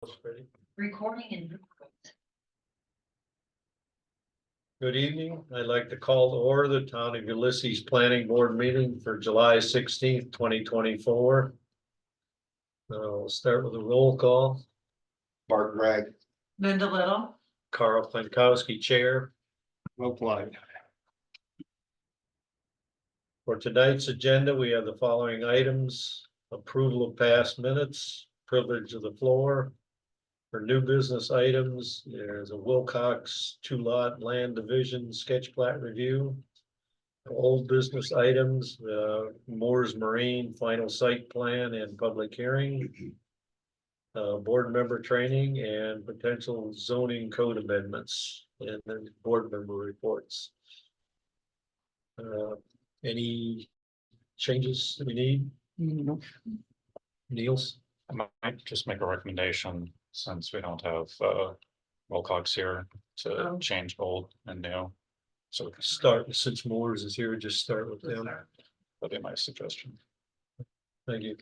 Ready? Recording in. Good evening. I'd like to call to order the Town of Ulysses Planning Board meeting for July 16th, 2024. We'll start with a roll call. Bart Bragg. Linda Little. Carl Klankowski, Chair. Will Clyde. For tonight's agenda, we have the following items: approval of past minutes, privilege of the floor. For new business items, there's a Wilcox 2-lot land division sketch plat review. Old business items, Moore's Marine final site plan and public hearing. Board member training and potential zoning code amendments, and then board member reports. Any changes we need? Niels? I might just make a recommendation, since we don't have Wilcox here, to change old and new. So we can Start, since Moore's is here, just start with them. that'd be my suggestion. Thank you.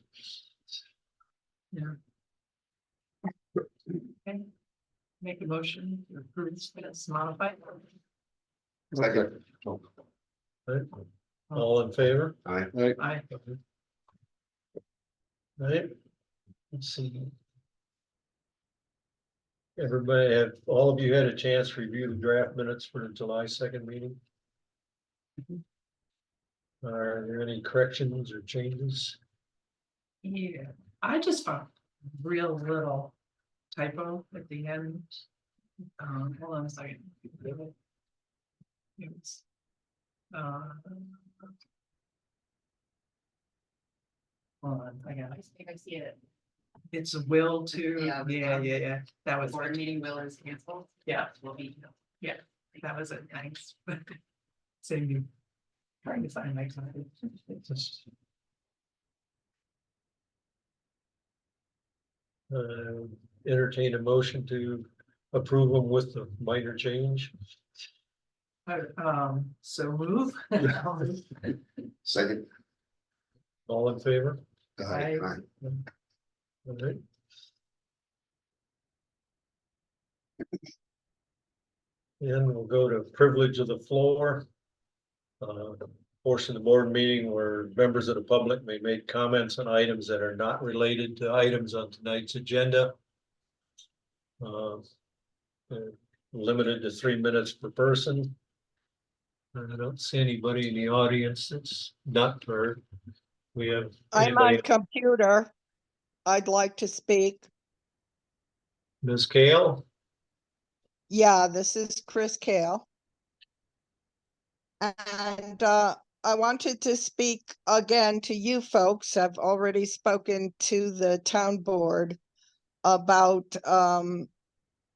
Okay. Make a motion to approve this modified. Second. Right. All in favor? Aye. Aye. Right, let's see. Everybody have, all of you had a chance to review the draft minutes for the July 2nd meeting? Are there any corrections or changes? Yeah, I just found real little typo at the end. Hold on a second. It's, hold on, I think I see it. it's a will to, Yeah, yeah, that was, Board meeting will is canceled. yeah, Will be. that was it, thanks. Save you. Trying to find my copy. Entertain a motion to approve them with the minor change. So move. Second. All in favor? Aye. All right. And we'll go to privilege of the floor. Portion of the board meeting where members of the public may make comments on items that are not related to items on tonight's agenda. Limited to 3 minutes per person. I don't see anybody in the audience that's not heard. We have. I'm on anybody- computer. I'd like to speak. Ms. Kale? Yeah, this is Chris Kale. And I wanted to speak again to you folks. I've already spoken to the town board about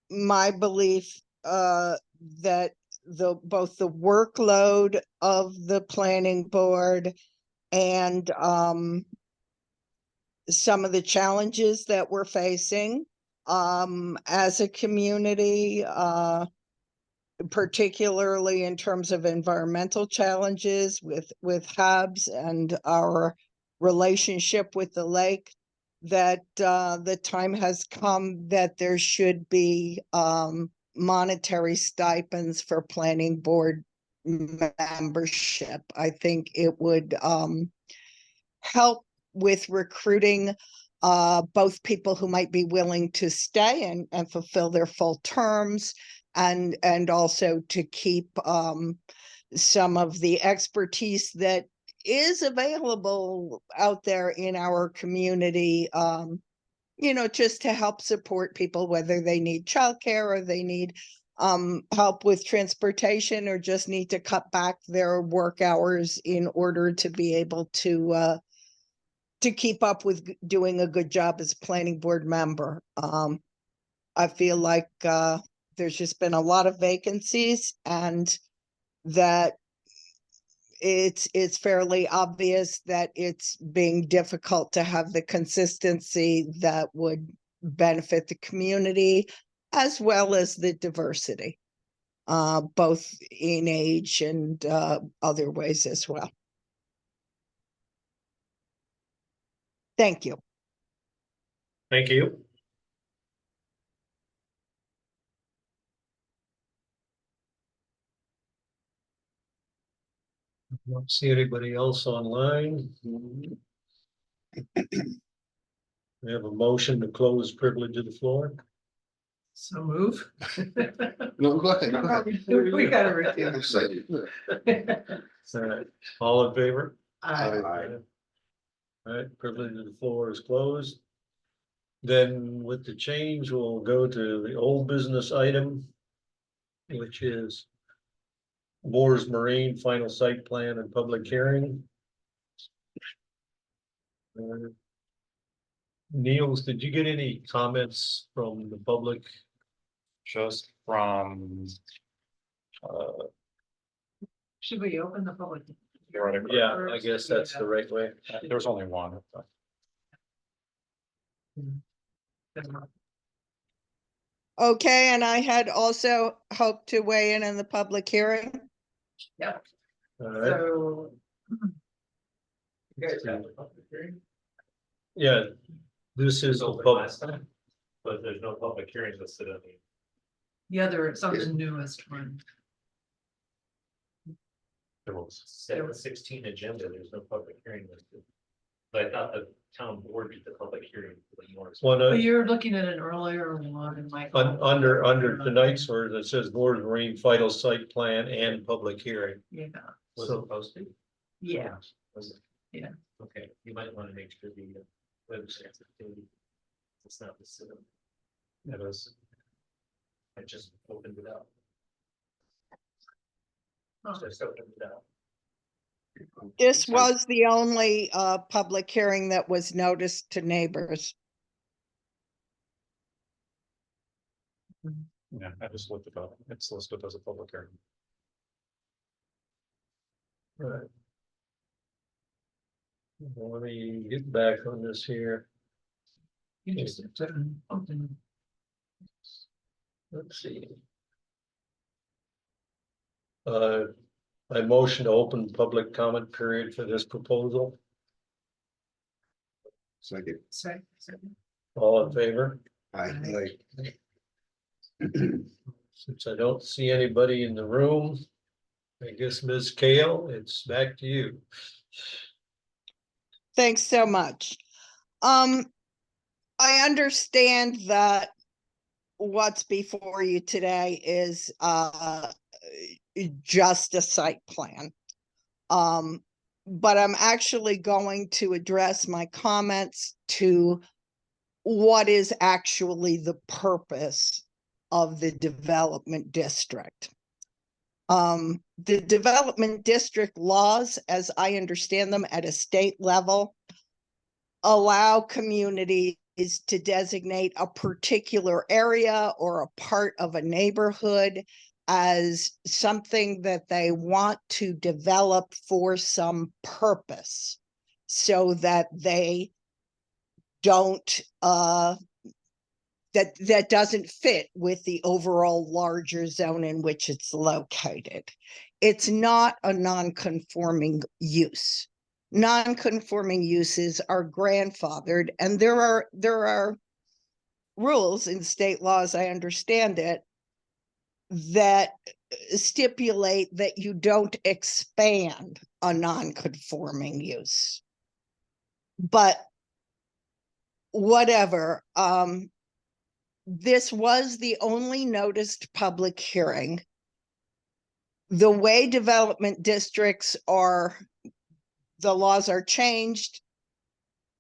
my belief that both the workload of the planning board and some of the challenges that we're facing as a community, particularly in terms of environmental challenges with hubs and our relationship with the lake, that the time has come that there should be monetary stipends for planning board membership. I think it would help with recruiting both people who might be willing to stay and fulfill their full terms, and also to keep some of the expertise that is available out there in our community, just to help support people, whether they need childcare or they need help with transportation, or just need to cut back their work hours in order to be able to keep up with doing a good job as a planning board member. I feel like there's just been a lot of vacancies, and that it's fairly obvious that it's being difficult to have the consistency that would benefit the community as well as the diversity, both in age and other ways as well. Thank you. Thank you. Don't see anybody else online. We have a motion to close privilege of the floor. So move. No, go ahead. Go ahead. We gotta review. I'm sorry. All in favor? Aye. All right, privilege of the floor is closed. Then with the change, we'll go to the old business item, which is Moore's Marine final site plan and public hearing. Niels, did you get any comments from the public? Just from. Should we open the public? Theoretically. Yeah, I guess that's the right way. There was only one. Okay, and I had also hoped to weigh in the public hearing. Yep, All right, so. yeah, this is the public. But there's no public hearings listed on the. The other, it's on the newest one. There was. 7/16 agenda, there's no public hearing listed. But I thought the town board did the public hearing for the Moore's. One, But you're looking at an earlier one and Michael. under tonight's word, it says Moore's Marine final site plan and public hearing. Yeah, Was So- it posted? yeah, Was it? Yeah. Okay, you might want to make sure the website's updated. It's not the system. It is. I just opened it up. Oh. Just opened it up. This was the only public hearing that was noticed to neighbors. Yeah, I just looked it up. It's listed as a public hearing. Right. Let me get back on this here. You just have to open. Let's see. I motion to open public comment period for this proposal. Second. Second. All in favor? I like. Since I don't see anybody in the room, I guess Ms. Kale, it's back to you. Thanks so much. I understand that what's before you today is just a site plan. But I'm actually going to address my comments to what is actually the purpose of the development district. The development district laws, as I understand them at a state level, allow communities to designate a particular area or a part of a neighborhood as something that they want to develop for some purpose, so that they don't that doesn't fit with the overall larger zone in which it's located. It's not a non-conforming use. Non-conforming uses are grandfathered, and there are rules in state laws, I understand it, that stipulate that you don't expand a non-conforming use. But whatever, this was the only noticed public hearing. The way development districts are, the laws are changed,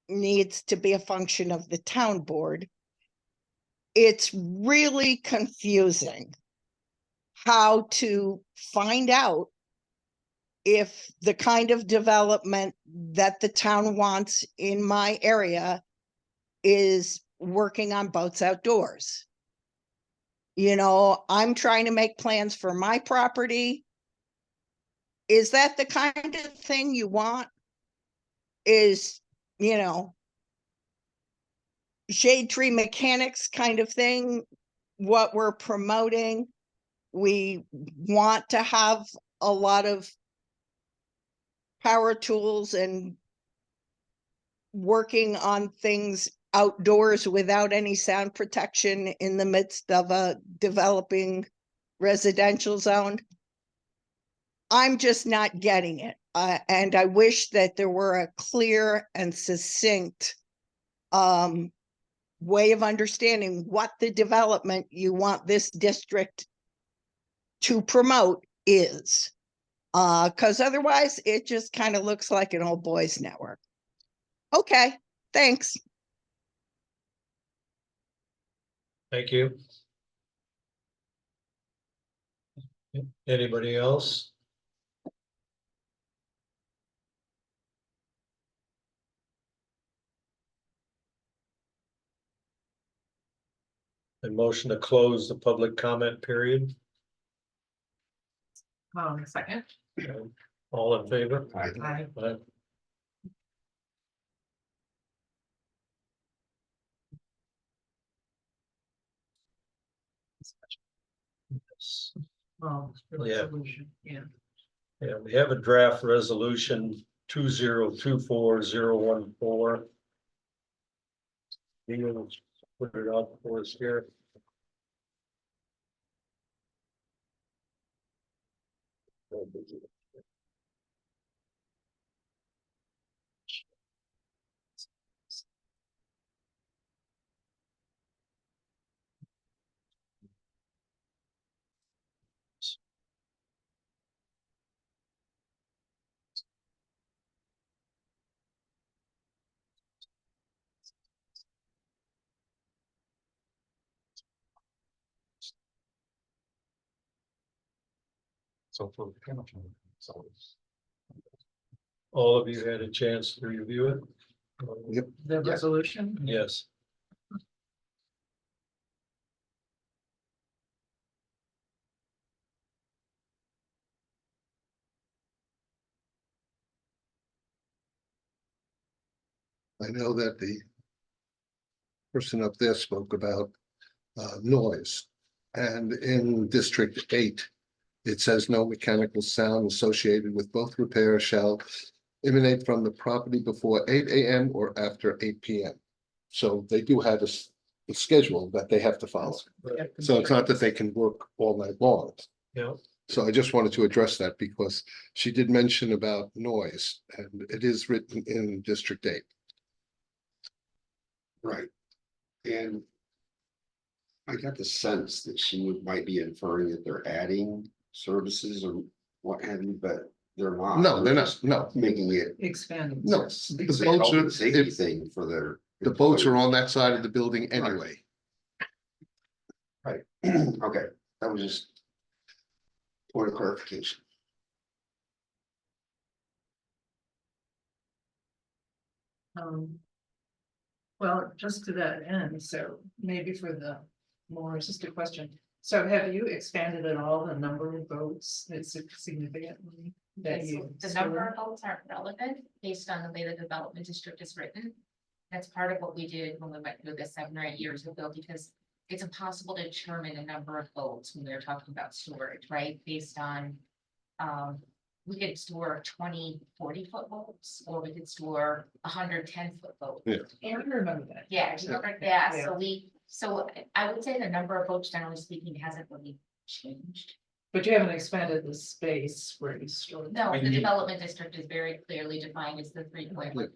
needs to be a function of the town board. It's really confusing how to find out if the kind of development that the town wants in my area is working on boats outdoors. You know, I'm trying to make plans for my property. Is that the kind of thing you want? Is, you know, shade tree mechanics kind of thing what we're promoting? We want to have a lot of power tools and working on things outdoors without any sound protection in the midst of a developing residential zone. I'm just not getting it. And I wish that there were a clear and succinct way of understanding what the development you want this district to promote is. Because otherwise it just kind of looks like an old boys network. Okay, thanks. Thank you. Anybody else? A motion to close the public comment period. Second. All in favor? I, Aye. Yes. oh, Yeah. resolution, yeah. Yeah, we have a draft resolution 2024-014. Neil, put it up for us here. So for. All of you had a chance to review it? Yep. The Yeah. resolution? Yes. I know that the person up there spoke about noise. And in District 8, it says no mechanical sound associated with both repairs shall emanate from the property before 8 AM or after 8 PM. So they do have a schedule that they have to follow. So it's not that they can work all night long. Yeah, So I just wanted to address that because she did mention about noise and it is written in District 8. Right. And I got the sense that might be inferring that they're adding services or what have you, but they're not. No, they're not, just no, Making it. Expanding. no. It's The a boats health are, and safety thing for their. the boats are on that side of the building anyway. Right, okay, that was just. Point of clarification. Well, just to that end, so maybe for the more, it's just a question. So have you expanded at all the number of boats? It's significantly that Okay, you. so the number of boats aren't relevant based on the way the development district is written. That's part of what we did when we went through this 7 or 8 years ago, because it's impossible to determine the number of boats when we're talking about storage, right? Based on, we could store 20, 40-foot boats, or we could store 110-foot boat. Yeah. I remember that. Yeah, so I would say the number of boats, generally speaking, hasn't really changed. But you haven't expanded the space where you store. No, the development district is very clearly defined as the 3.14.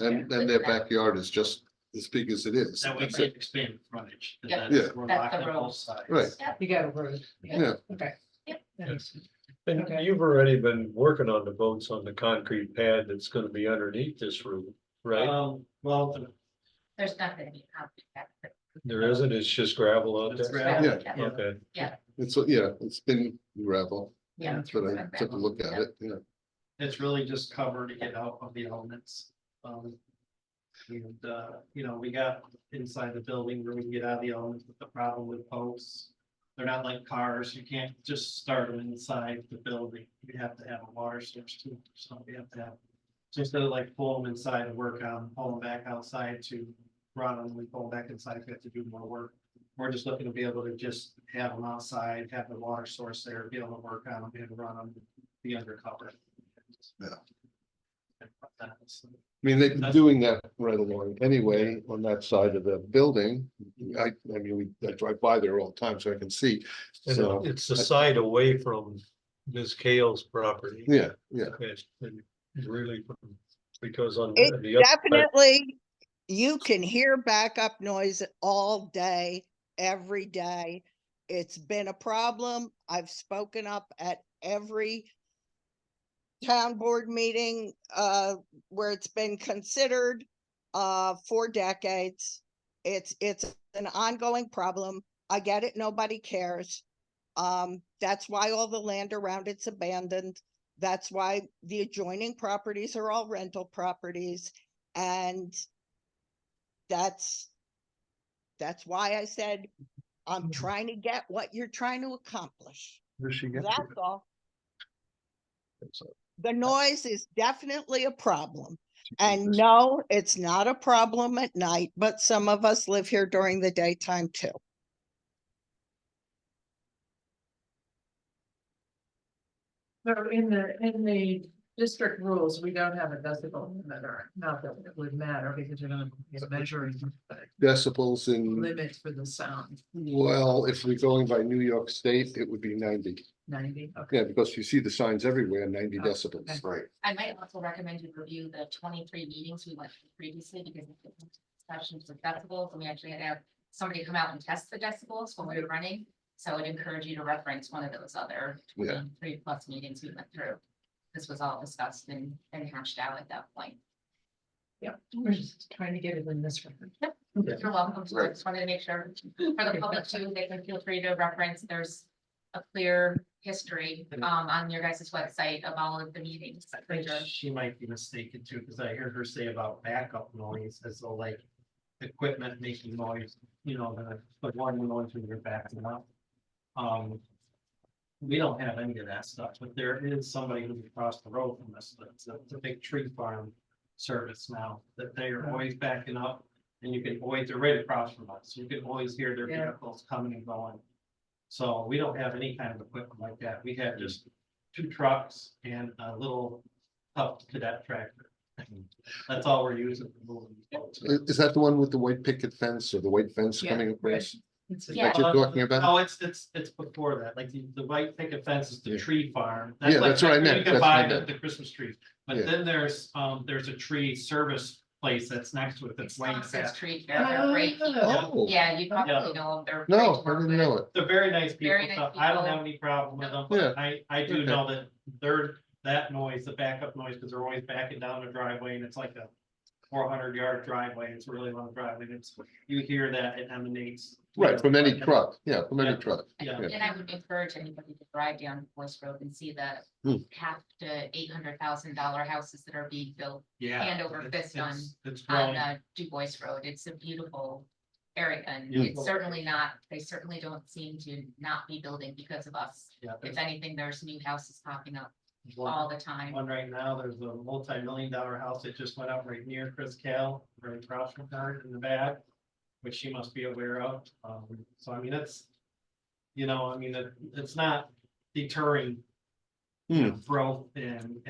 And their backyard is just as big as it is. That way That's they it. expand frontage. and Yeah. that's- Yeah. We're That's locked the on road. both sides. Right. You got a road. Yeah. Okay. Yep. That makes sense. and Okay. you've already been working on the boats on the concrete pad that's gonna be underneath this roof, right? Well, There's not gonna be conflict. There isn't, it's just gravel out It's there? gravel. Yeah. Okay, It's been gravel, Yeah. that's what I took a look at it, yeah. it's really just cover to get out of the elements. We got inside the building where we can get out of the elements, but the problem with posts. They're not like cars, you can't just start them inside the building, you have to have a water source too, so we have to have. So instead of like pull them inside and work on, pull them back outside to run them, we pull them back inside, we have to do more work. We're just looking to be able to just have them outside, have the water source there, be able to work on them and run them, be undercover. Yeah. So, I mean, they've been doing that right along anyway, on that side of the building. I mean, I drive by there all the time, so I can see. and So, it's the side away from Ms. Kale's property. Yeah, yeah. And really, because on It the other side, definitely, you can hear backup noise all day, every day. It's been a problem. I've spoken up at every town board meeting, where it's been considered, for decades. It's an ongoing problem. I get it. Nobody cares. That's why all the land around it's abandoned. That's why the adjoining properties are all rental properties. And that's why I said, I'm trying to get what you're trying to accomplish. Where's she get? That's all. The noise is definitely a problem. And no, it's not a problem at night, but some of us live here during the daytime too. So in the district rules, we don't have a decibel limiter, not that it would matter because you're gonna be measuring the Decibels in, limits for the sound, well, if we're going by New York State, it would be 90. 90, okay. Yeah, because you see the signs everywhere, 90 Oh, decibels. okay. Right. I might also recommend you review the 23 meetings we went through previously because of the discussions of decibels, and we actually had to have somebody come out and test the decibels when we were running. So I'd encourage you to reference one of those other Yeah. 23+ meetings we went through. This was all discussed and hashed out at that point. Yeah, we're just trying to get it in this record. You're welcome. So I just wanted to make sure for the public too, they can feel free to reference. There's a clear history on your guys' website of all of the meetings. I think she might be mistaken too, because I heard her say about backup noise as though like equipment making noise, you know, the one noise when you're backing up. We don't have any of that stuff, but there is somebody who's across the road from us, it's a big tree farm service now, that they are always backing up. And you can always, they're right across from us, you can always hear their Yeah. vehicles coming and going. So we don't have any kind of equipment like that, we have just 2 trucks and a little tough cadet tractor. That's all we're using for moving. Is that the one with the white picket fence or the white fence Yeah, coming across? It's a- Yeah. That you're talking about? No, it's before that, like the white picket fence is the Yeah. tree farm. Yeah, like that's what I where meant, You can that's what I buy meant. the Christmas trees, but Yeah. then there's a tree service place that's next to it that's It's way Thompson's back. Tree, they're great people. Oh, Yeah, you probably know them. They're. great no, to I work didn't with. know it. They're very nice people, Very nice so I don't people. have any problem with them, Yeah. but I do Okay. know that that noise, the backup noise, because they're always backing down the driveway and it's like a 400-yard driveway, it's a really long driveway, it's, you hear that it emanates. Right, from any truck, yeah, from any Yeah. truck. Yeah. Yeah. And I would encourage anybody to drive down Voice Road and see the Hmm. half to $800,000 houses that are being built Yeah. hand over fist on It's on growing. Du Bois Road. It's a beautiful area and Yeah. it's certainly not, they certainly don't seem to not be building because of us. Yeah, If there's anything, there's new houses popping up one- all the time. One right now, there's a multi-million-dollar house that just went up right near Chris Cal, right across from her in the back, which she must be aware of. So I mean, it's, you know, I mean, it's not deterring you know, growth and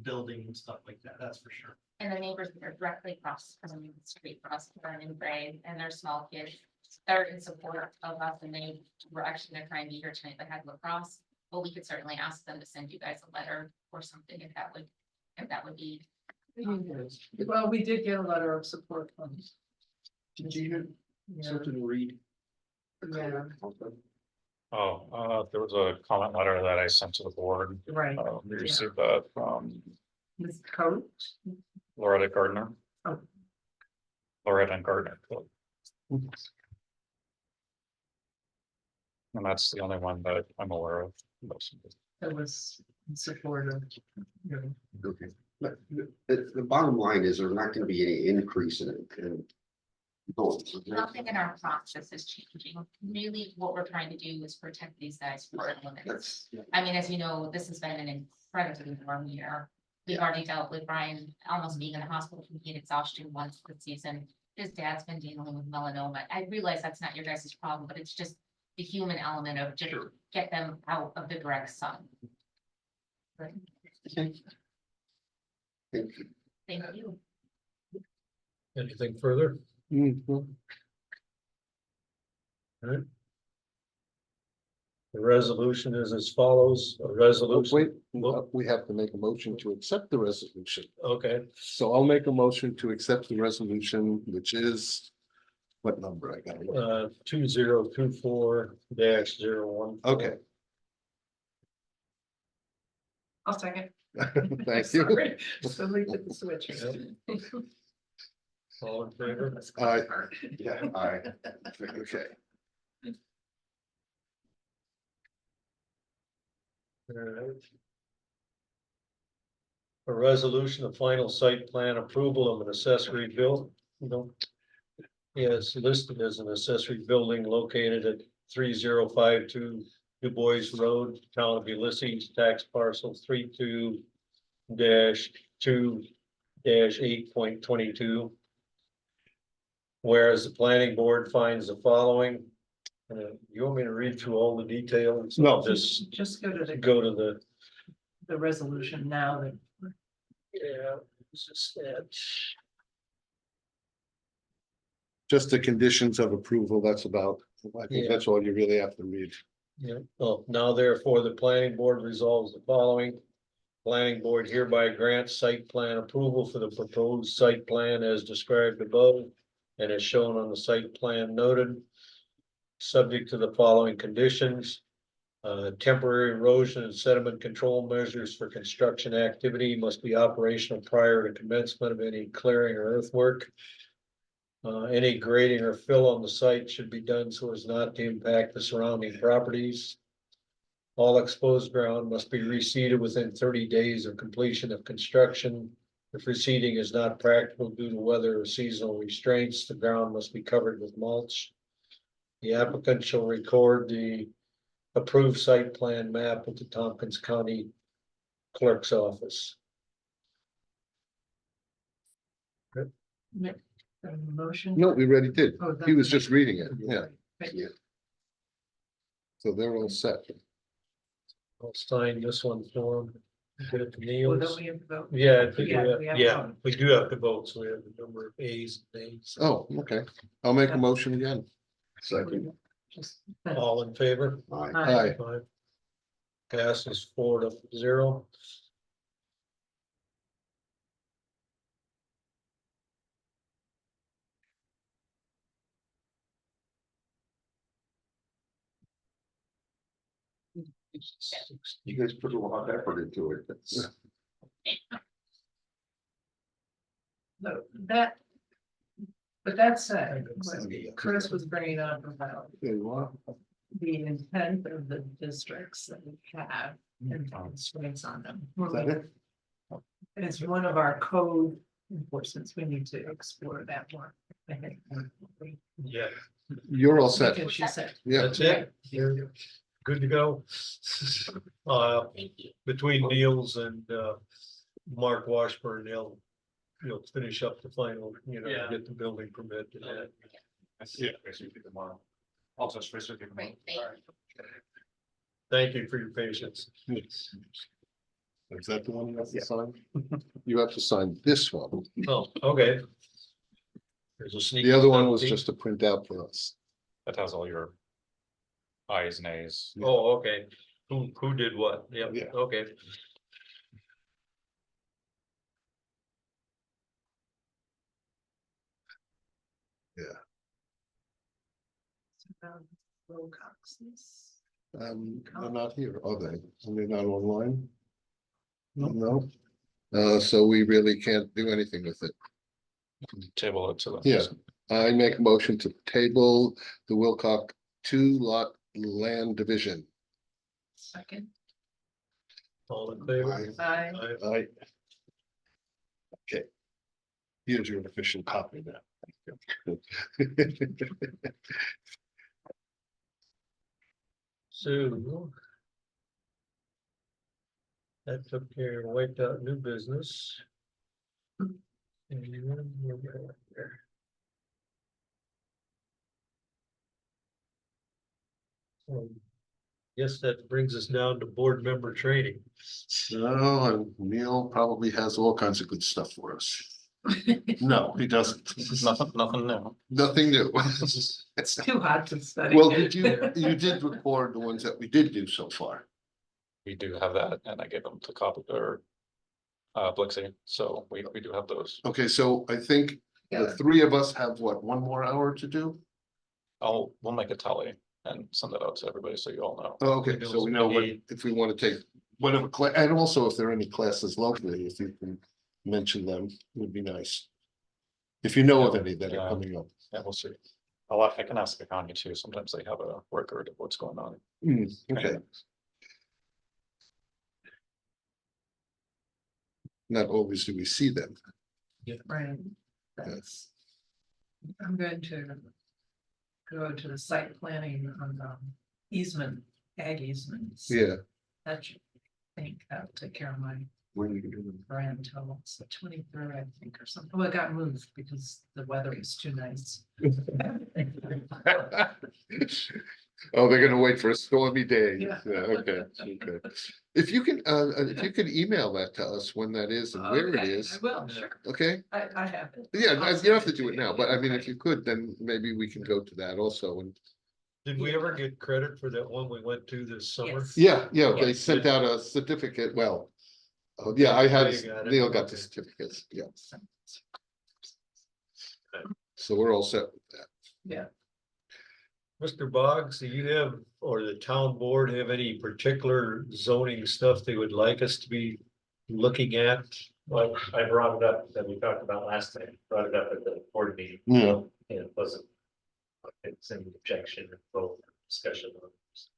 building and stuff like that, that's for sure. And the neighbors that are directly across from the street from us, Vern and Gray, and their small kids, they're in support of us, and they were actually gonna try and be here tonight, but had lacrosse. But we could certainly ask them to send you guys a letter or something if that would be. Well, we did get a letter of support from. Did you Yeah. something to read? Yeah. There was a comment letter that I sent to the board. Right, We received that from Ms. Coach. Loretta Gardner. Oh. Loretta and Gardner. And that's the only one that I'm aware of. That was in support of. you know, Okay, but the bottom line is there's not gonna be any increase in goals. Nothing in our process is changing. Really, what we're trying to do is protect these guys for limits. That's, I mean, as you know, this has been an incredibly warm year. We've already dealt with Brian almost being in the hospital from heat exhaustion once this season. His dad's been dealing with melanoma. I realize that's not your guys' problem, but it's just the human element of just get them out of the direct sun. thank you. Thank you. anything further? Mhm. The resolution is as follows, a Oh, resolution. wait, we have to make a motion to accept the resolution. Okay, So I'll make a motion to accept the resolution, which is what number I got? 2024-01. Okay, I'll second. thank you. Sorry, so late to the switch. All in favor? Aye. Yeah, I, Okay, All right. A resolution of final site plan approval of an accessory build, yeah, it's listed as an accessory building located at 3052 Du Bois Road, Town of Ulysses, tax parcel 32-2-8.22. Whereas the planning board finds the following. You want me to read through all the details? No. Just go to Go to the resolution now that. yeah, it's just that. just the conditions of approval, that's about, I think Yeah. that's all you really have to read. Yeah, oh, now therefore, the planning board resolves the following. Planning board hereby grants site plan approval for the proposed site plan as described above. And as shown on the site plan noted. Subject to the following conditions. Temporary erosion and sediment control measures for construction activity must be operational prior to commencement of any clearing or earthwork. Any grading or fill on the site should be done so as not to impact the surrounding properties. All exposed ground must be reseeded within 30 days of completion of construction. If reseeding is not practical due to weather or seasonal restraints, the ground must be covered with mulch. The applicant shall record the approved site plan map with the Tompkins County Clerk's Office. Motion. No, we already did. Oh, He was that's- just reading it, yeah, Right. so they're all set. I'll sign this one for him. Get it to Well, Neil. don't we have to vote? Yeah, I think Yeah, we have to yeah, vote. we do have to vote, so we have a number of A's and A's. Oh, okay, I'll make a motion again. second, Just- All in favor? I, Aye. Five. Passes 4-0. you guys put a lot of effort into it. That's- No, that. But that said, what Chris was bringing up about There you are. the intent of the districts that we have and constraints on them. Is that it? It's one of our code enforcements. We need to explore that more. I think. Yeah, You're all set, Because she said, yeah, that's it. You're good to go. Thank you. Between Niels and Mark Washburn, they'll finish up the final, Yeah. get the building permit and that. I see it basically tomorrow. I'll touch base with you tomorrow. Great, thank you. Thank you for your patience. is that the one you have to sign? You have to sign this one, Oh, okay. There's a sneak. the other one was peek. just a printout for us. That has all your I's and A's. Oh, okay. Who did what? Yep, Yeah. okay. Wilcox's. They're not here, are they? And they're not online? No, so we really can't do anything with it. Table it to the. Yeah. I make a motion to table the Wilcox 2-lot land division. Second, All in favor? I, I, Aye. Okay. Here's your official copy now. So. That took care of wiped out new business. And then we're back there. Guess that brings us down to board member training. So Neil probably has all kinds of good stuff for us. No, he doesn't. Nothing new. Nothing new. It's too hot to study. Well, you did record the ones that we did do so far. We do have that, and I gave them to copy or Blixie, so we do have those. Okay, so I think the Yeah. three of us have what, one more hour to do? We'll make a tally and send it out to everybody so you all know. Oh, okay, so we know what, if we want to take whatever class, and also if there are any classes locally, if you can mention them, would be nice. If you know of any that are Yeah. coming up. Yeah, we'll see. I can ask the county too. Sometimes they have a record of what's going on. Okay. Not always do we see them. Right, that's. I'm going to go to the site planning on easement, ag easements. Yeah. That should, I think that'll take care of my When you do them. grand total, it's the 23rd, I think, or something. Well, it got moved because the weather is too nice. Oh, they're gonna wait for a stormy day. Yeah. Okay, okay. If you can email that to us when that is and where it Okay, is, I will, sure, okay? I have it. Yeah, I'll you don't send have to it do it you. now, but I mean, if Okay. you could, then maybe we can go to that also and. Did we ever get credit for that one we went to this summer? Yes. Yeah, they Yes. sent out a certificate, well. Yeah, I had, They got it, Neil got the okay. certificates, yeah. So we're all set with that. Yeah, Mr. Boggs, do you have, or the town board have any particular zoning stuff they would like us to be looking at? Well, I brought it up that we talked about last time, brought it up at the board meeting. Yeah. And it wasn't. It's an objection or vote discussion on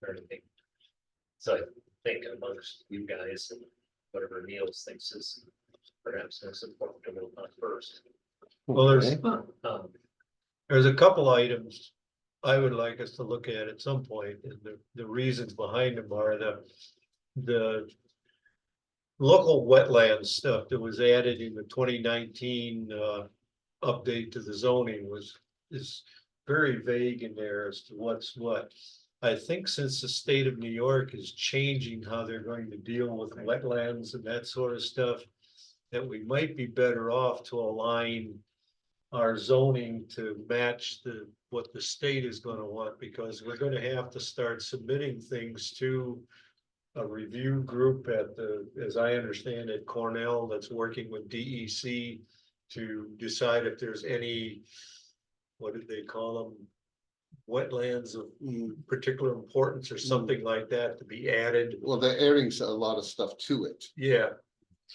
or anything. So I think amongst you guys and whatever Neil thinks is perhaps most important to move on first. Well, there's, Okay. there's a couple items I would like us to look at some point, and the reasons behind them are the local wetlands stuff that was added in the 2019 update to the zoning is very vague in there as to what's what. I think since the state of New York is changing how they're going to deal with wetlands and that sort of stuff, that we might be better off to align our zoning to match what the state is gonna want, because we're gonna have to start submitting things to a review group as I understand it, Cornell, that's working with DEC to decide if there's any, what did they call them? Wetlands of particular importance or something like that to be added. Well, they're adding a lot of stuff to it. Yeah,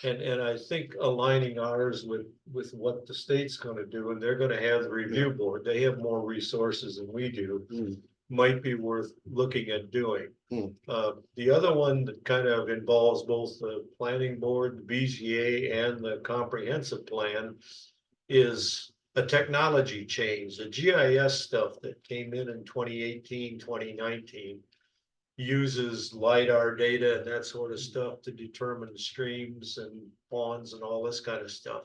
and I think aligning ours with what the state's gonna do, and they're gonna have the review board, they have more resources than we do. Might be worth looking at doing. The other one that kind of involves both the planning board, the BZA, and the comprehensive plan is a technology change. The GIS stuff that came in 2018, 2019 uses LiDAR data and that sort of stuff to determine streams and ponds and all this kind of stuff.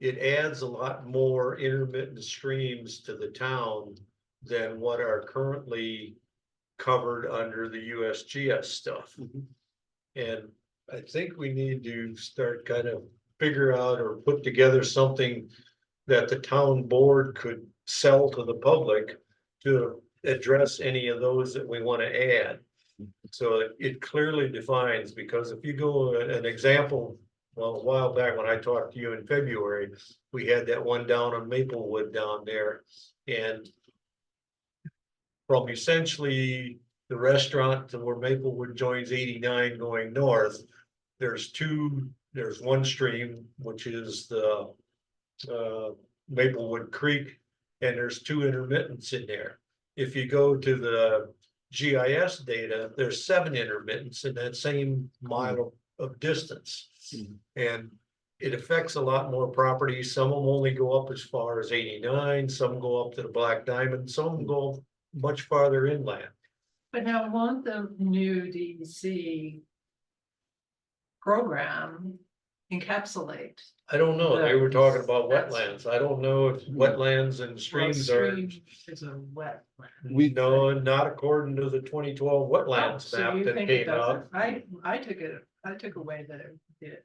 It adds a lot more intermittent streams to the town than what are currently covered under the USGS stuff. And I think we need to start kind of figure out or put together something that the town board could sell to the public to address any of those that we want to add. So it clearly defines, because if you go an example, well, a while back when I talked to you in February, we had that one down on Maplewood down there. And from essentially the restaurant to where Maplewood joins 89 going north, there's one stream, which is the Maplewood Creek, and there's two intermittents in there. If you go to the GIS data, there's 7 intermittents in that same mile of distance. And it affects a lot more properties. Some of them only go up as far as 89, some go up to the Black Diamond, some go much farther inland. but now won't the new DEC program encapsulate? I don't know, they were talking about That's- wetlands. I don't know if wetlands and streams are. Stream is a wetland. We, No, not according to the 2012 Oh, wetlands so map you that think it came out. doesn't? I took away that it did.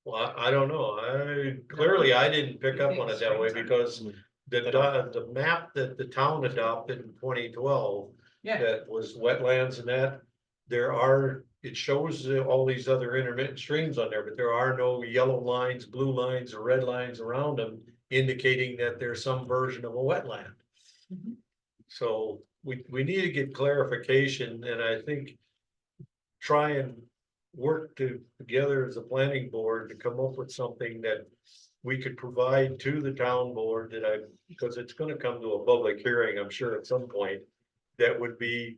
Well, I don't know, clearly I didn't pick up on it that way because the map that the town adopted in 2012. Yeah, That was wetlands and that, it shows all these other intermittent streams on there, but there are no yellow lines, blue lines, or red lines around them. Indicating that there's some version of a wetland. Mhm. So we need to get clarification, and I think. Try and work together as a planning board to come up with something that. We could provide to the town board because it's gonna come to a public hearing, I'm sure at some point. That would be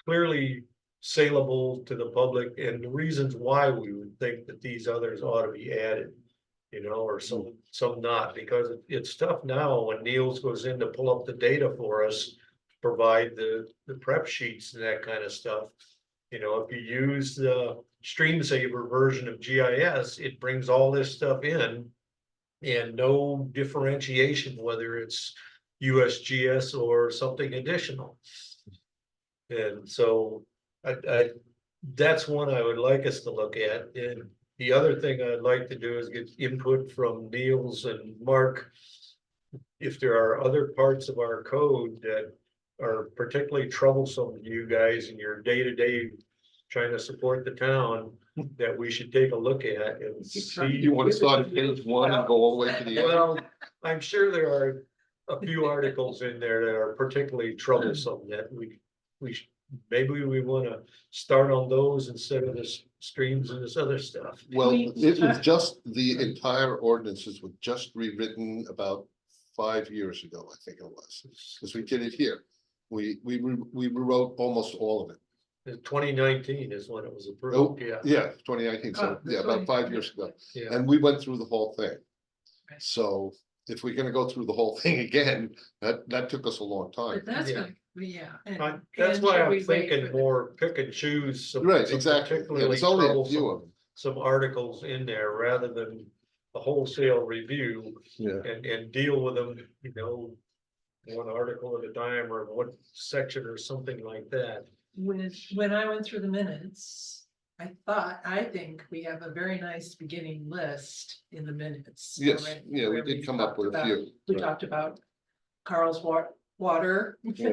clearly saleable to the public and the reasons why we would think that these others ought to be added. Or some not, because it's tough now when Niels goes in to pull up the data for us. Provide the prep sheets and that kind of stuff. If you use the Stream Saver version of GIS, it brings all this stuff in. And no differentiation, whether it's USGS or something additional. And so that's one I would like us to look at. And the other thing I'd like to do is get input from Niels and Mark. If there are other parts of our code that are particularly troublesome to you guys in your day-to-day trying to support the town, that we should take a look at and see. You want to start at page 1 and go all the way to the end? Well, I'm sure there are a few articles in there that are particularly troublesome that maybe we wanna start on those instead of the streams and this other stuff. Well, it was just, the entire ordinances were just rewritten about 5 years ago, I think it was, because we did it here. We rewrote almost all of it. 2019 is when it was Oh, approved, yeah. yeah, 2019, Oh, so yeah, about 5 years ago. Yeah, And we went through the whole thing. Right. So if we're gonna go through the whole thing again, that took us a long time. but that's Yeah. gonna, yeah. that's and why should I'm we wait thinking for- more pick and choose some. Right, some exactly. Yeah, particularly there's only a few troublesome- of them. Some articles in there rather than a wholesale review Yeah. and deal with them, one article at a time or one section or something like that. When I went through the minutes, I think we have a very nice beginning list in the minutes. Yes, already, yeah, we where did come up talked with a about- few. We right. talked about Carl's water. Yeah.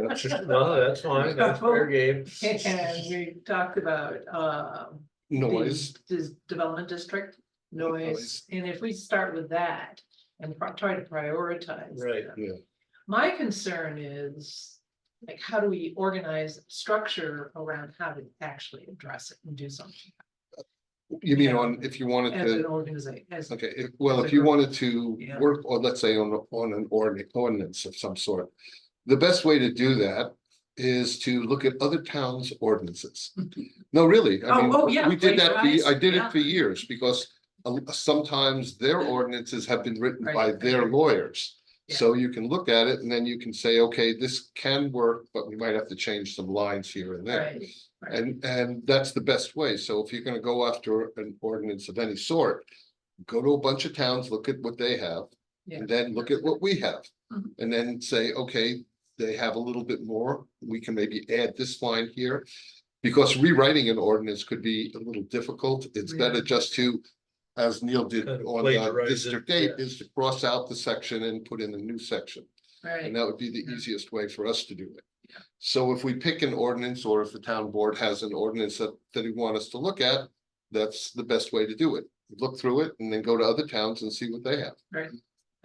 No, that's fine, that's fair game. And we talked about, Noise, the development district, noise, and if we start with that and try to prioritize. Right. them. yeah, My concern is, like, how do we organize structure around how to actually address it and do something you mean if you wanted as an to, organization, as. okay, as if a you group. wanted to Yeah. work, or let's say on an ordinance of some sort. The best way to do that is to look at other towns' ordinances. No, really, I mean, Oh, yeah, we did that, plagiarize, I did yeah. it for years, because sometimes their ordinances have been written by Right, their right. lawyers. Yeah. So you can look at it and then you can say, okay, this can work, but we might have to change some lines here and there. Right, right. And that's the best way. So if you're gonna go after an ordinance of any sort, go to a bunch of towns, look at what they have. Yeah. And then look at what we have. Mhm. And then say, okay, they have a little bit more, we can maybe add this line here. Because rewriting an ordinance could be a little difficult. It's better Yeah. just to, as Neil did Kind of on plagiarize it, District 8, yeah. is to cross out the section and put in a new section. Right, And that would be the Yeah. easiest way for us to do it. Yeah. So if we pick an ordinance, or if the town board has an ordinance that you want us to look at, that's the best way to do it. Look through it and then go to other towns and see what they have. I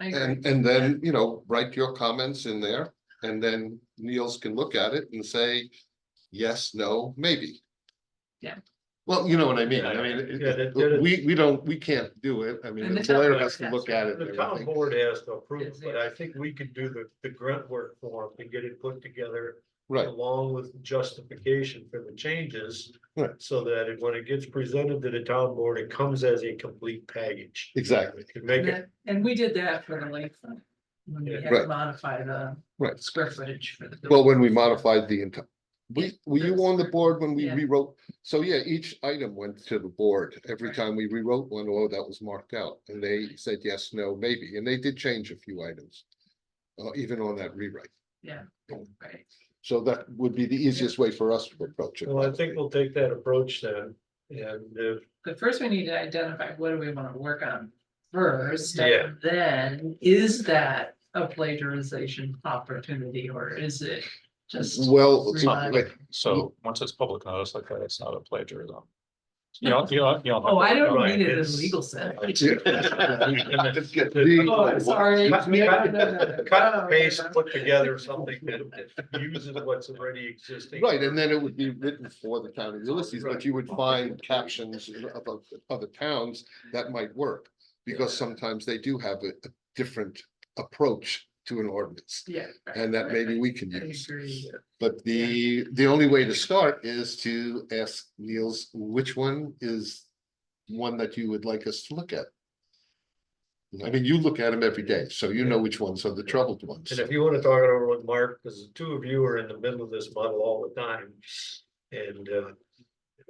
agree. And then, write your comments in there, and then Niels can look at it and say, yes, no, maybe. Yeah. Well, you know what I mean, Yeah, I yeah, mean, we can't do it, I mean, And the the town lawyer board has to has look to. at it. The and town everything. board has to approve, Yes, but yeah. I think we could do the grunt work for them and get it put together. Right, Along with justification for the changes. Right. So that when it gets presented to the town board, it comes as a complete package. exactly, It can make it, And we did that for the lakefront. When we Yeah. had Right. to modify the Right. square footage for the. well, when we building. modified the entire. Were you on the board when we Yeah. rewrote? So yeah, each item went to the board. Every Right. time we rewrote one, that was marked out, and they said yes, no, maybe, and they did change a few items. Even on that rewrite. Yeah, right. So that would be the easiest way for us to approach it. well, I think probably. we'll take that approach then. And But first we need to identify what do we want to work on first. Yeah. And then is that a plagiarization opportunity or is it just? Well, It's not Right. like, So once it's public notice like that, it's not a plagiarism. You don't. Oh, I don't Right, mean it in it's- legal sense. Let's get Oh, sorry. Cut, No, cut, no, no, no. cut, No, paste, no, no. put together something that uses what's already existing. right, and then it would be written for the town of Ulysses, but you would find captions of other towns that might work. Because sometimes they do have a different approach to an ordinance, Yeah. right, and that right, maybe right. we can I use. agree. But the only way to start is to ask Niels, which one is one that you would like us to look at? I mean, you look at them every day, so you know which ones are the troubled ones. And if you wanna talk it over with Mark, because the two of you are in the middle of this muddle all the time. And, you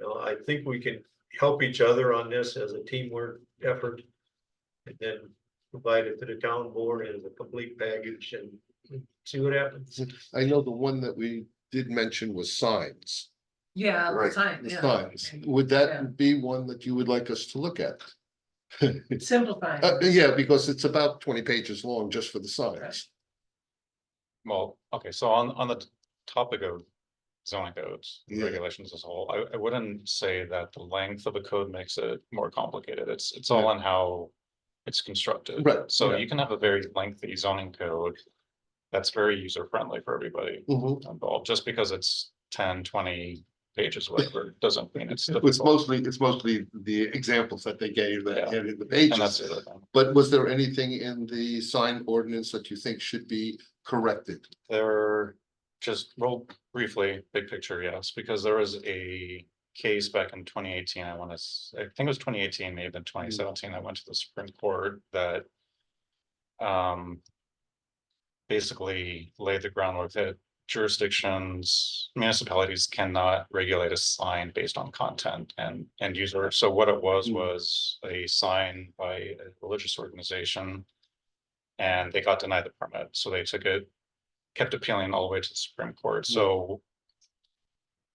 know, I think we can help each other on this as a teamwork effort. And then provide it to the town board as a complete package and see what happens. I know the one that we did mention was signs. Yeah, Right. fine, The yeah. signs, would Yeah. that be one that you would like us to look at? Simplifying. Yeah, because it's about 20 pages long just for the signs. Well, okay, so on the topic of zoning codes, Yeah. regulations as a whole, I wouldn't say that the length of a code makes it more complicated. It's all on how it's constructed. Right, So yeah. you can have a very lengthy zoning code that's very user friendly for everybody Mhm. involved. Just because it's 10, 20 pages, whatever, doesn't mean it's It's difficult. mostly the examples that they gave that Yeah. had in the And that's pages. the other thing. But was there anything in the sign ordinance that you think should be corrected? There, just real briefly, big picture, yes, because there was a case back in 2018, I think it was 2018, maybe been 2017, that went to the Supreme Court that basically laid the groundwork that jurisdictions, municipalities cannot regulate a sign based on content and end user. So what it was a sign by a religious organization. And they got denied the permit, so they took it, kept appealing all the way to the Supreme Court, so.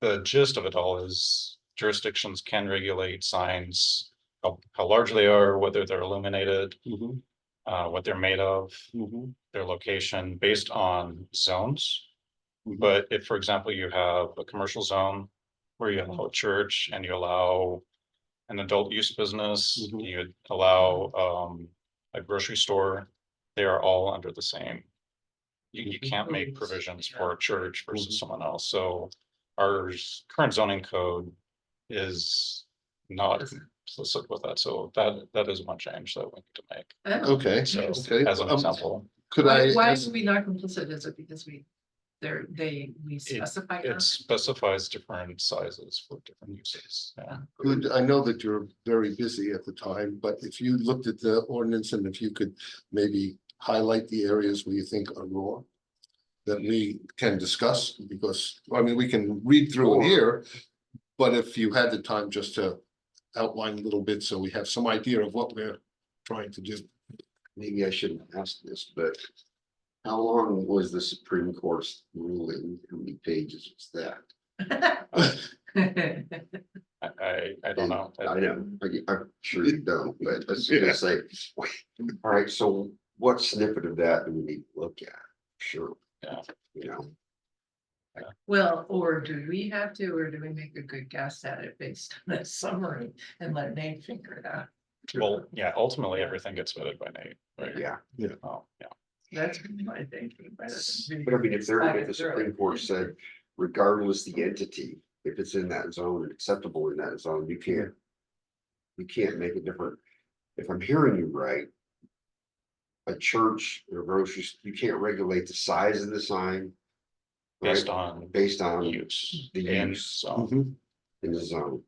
The gist of it all is jurisdictions can regulate signs, how large they are, whether they're illuminated, what they're made of, their location, based on zones. But if, for example, you have a commercial zone where you allow a church and you allow an adult use business, you allow a grocery store, they are all under the same. You can't make provisions for a church versus someone else, so our current zoning code is not explicit with that, so that is one change that we need to make. Oh, Okay, So okay. as an example, Could I? Why ask- are we not complicit? Is it because we specify? it specifies different sizes for different uses, yeah. Good, I know that you're very busy at the time, but if you looked at the ordinance and if you could maybe highlight the areas where you think are wrong. That we can discuss, because, I mean, we can read through it here. But if you had the time just to outline a little bit, so we have some idea of what we're trying to do. Maybe I shouldn't ask this, but how long was the Supreme Court's ruling? How many pages was that? I don't know. I know, I'm sure you don't, but I was gonna say, all right, so what snippet of that do we need to look at? Sure. Yeah. You know, Well, or do we have to, or do we make a good guess at it based on a summary and let Nate figure it out? Well, yeah, ultimately, everything gets vetted by Nate, right? yeah, Oh, yeah. That's my thinking. but I mean, if the Supreme Court said, regardless the entity, if it's in that zone and acceptable in that zone, you can't. You can't make a different, if I'm hearing you right. A church or grocery, you can't regulate the size of the sign. Based right? on Based on use. the in use zone. in the zone.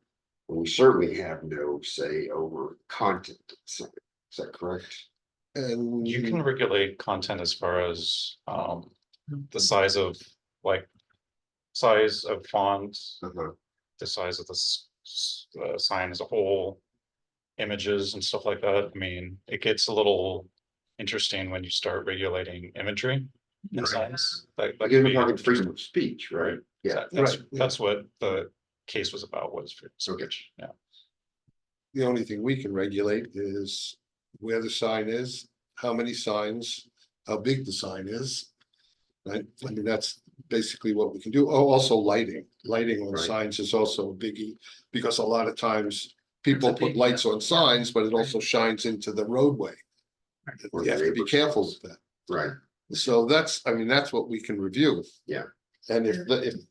And we certainly have no say over content, is that correct? And You can regulate content as far as the size of font, Uh-huh. the size of the sign as a whole, images and stuff like that. I mean, it gets a little interesting when you start regulating imagery in Right. signs. That Like could we're be talking freedom of speech, right? Right. Yeah, That's Right, that's what the case was about, was for speech. Yeah. the only thing we can regulate is where the sign is, how many signs, how big the sign is. Right, I mean, that's basically what we can do. Oh, also lighting, lighting on Right. signs is also a biggie, because a lot of times people It's a put big lights deal, on yeah. signs, but it Right. also shines into the roadway. Or You have to be neighbors. careful with that. Right, So that's, I mean, that's what we can review. Yeah. And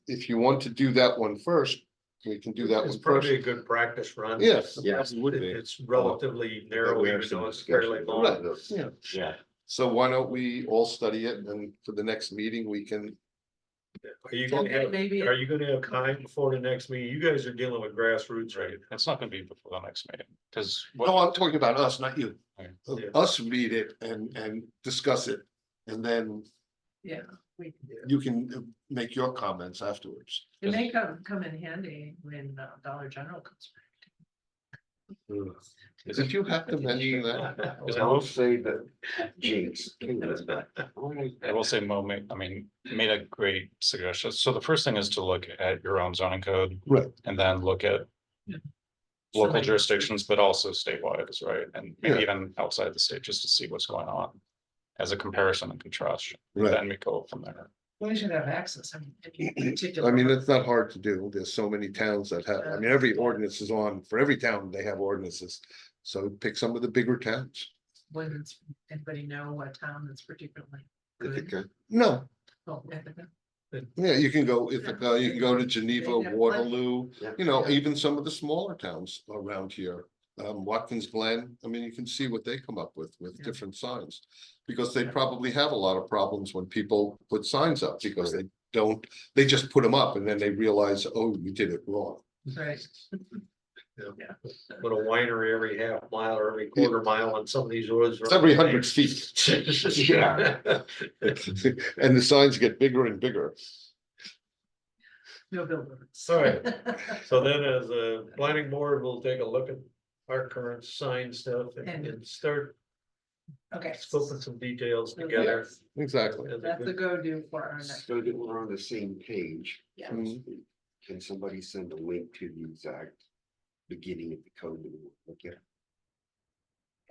if you want to do that one first, we can do that It's one probably a first. good practice run. Yes, Yes. it would be. It's relatively narrow, We have even some though it's fairly discussion long. about this. Yeah. Yeah. So why don't we all study it, and for the next meeting, we can, Are you gonna have, Maybe- are you gonna have time before the next meeting? You guys are dealing with grassroots right now. It's not gonna be before the next meeting, because no, I'm talking about us, not you. Yeah. Us read it and discuss it, and then Yeah, we, you can make your comments afterwards. it may come in handy when Dollar General comes back. Did you have to mention that? Is it Don't most- say that jinx. I will say Mo made, made a great suggestion. So the first thing is to look at your own zoning code. Right. And then look at local Somebody- jurisdictions, but also statewide, right? And maybe Yeah. even outside the state, just to see what's going on. As a comparison and contrast, Right. then we go from there. We should have access, I mean, any particular. I mean, it's not hard to do. There's so many towns that have, I mean, every ordinance is on, for every town, they have ordinances. So pick some of the bigger towns. When it's, anybody know what town that's particularly good? Okay. No, Oh, Ithaca. yeah, you can go Ithaca, you can go to Geneva, They have Waterloo, Yeah. you know, Yeah. even some of the smaller towns around here. Watkins Glen, I mean, you can see what they come up with Yeah. different signs. Because they probably have a lot of problems when people put signs up, because they don't, they just put them up and then they realize, oh, you did it wrong. Right. Put a winery every half mile or every quarter mile on some of these roads. It's every 100 feet. Yeah. And the signs get bigger and bigger. No billboards. All right. So then as a planning board, we'll take a look at our current sign stuff and start Okay. scoping some details together. Yes, Exactly. As a that's the good- go-do for our next. So that we're on the same page. Yeah. so to speak. Can somebody send a link to the exact beginning of the code that we'll look at?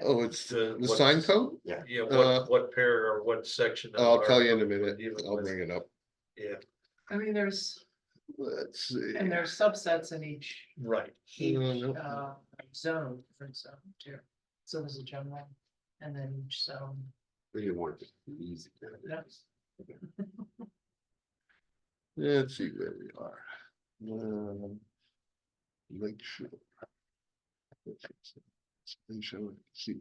Oh, it's The- the what- sign code? Yeah. Yeah, Uh, what pair or what section? of I'll our tell you in a code we're minute. dealing I'll with. bring it up. Yeah, I mean, there's, Let's see. and there's subsets in each right. zone, different zone too. So there's a general, and then each zone. We didn't want it to be easy. That's Let's see where we are. Lake Shore. See.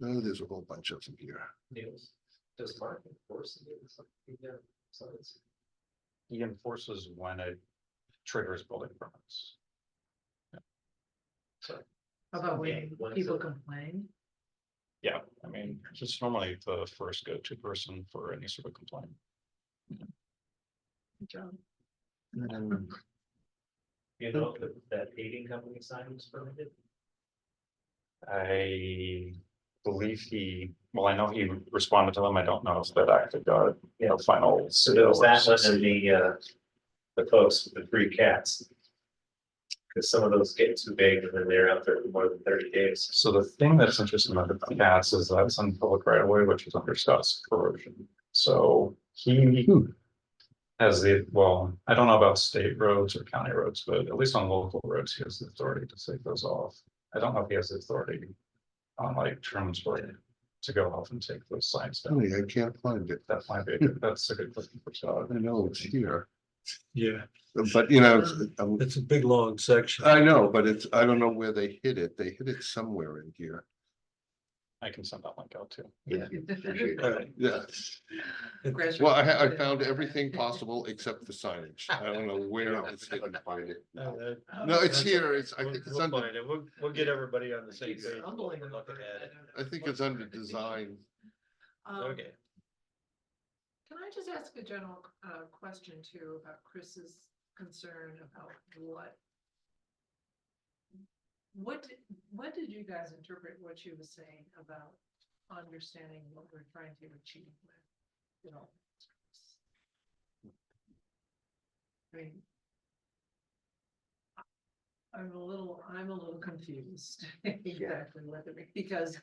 No, there's a whole bunch of them here. Niels, does Mark enforce something? Yeah, so it's. He enforces when it triggers building permits. how about Yeah, when when is people it? complain. Yeah, I mean, it's normally the first go-to person for any sort of complaint. Good job. You know, that paving company sign was permitted? I believe I know he responded to them. I don't know if that actually got, final. So there was that one and the folks with the 3 cats. Cause some of those get too big and then they're out there for more than 30 days. So the thing that's interesting about the cats is that's on public right of way, which is under Scott's corrosion. So he has well, I don't know about state roads or county roads, but at least on local roads, he has the authority to take those off. I don't know if he has the authority on like terms where to go off and take those signs down. Honey, I can't find it. That might be, that's a good question for Scott. I know it's here, Yeah, but you know, it's a big, long section. I know, but it's, I don't know where they hit it. They hit it somewhere in here. I can send that link out too. Yeah. Appreciate it. All right. Yeah. Well, I found everything possible except the signage. I don't know where Yeah, it's I hidden. can find it. Uh, that- No, it's that's- here. It's, I we'll- think it's we'll under, find it. We'll get everybody on the same Keep page. stumbling Looking over at it. I think it's under design. Okay. Can I just ask a general question too about Chris's concern about what did you guys interpret what she was saying about understanding what we're trying to achieve with, you know? I mean, I'm a little confused exactly what it means, because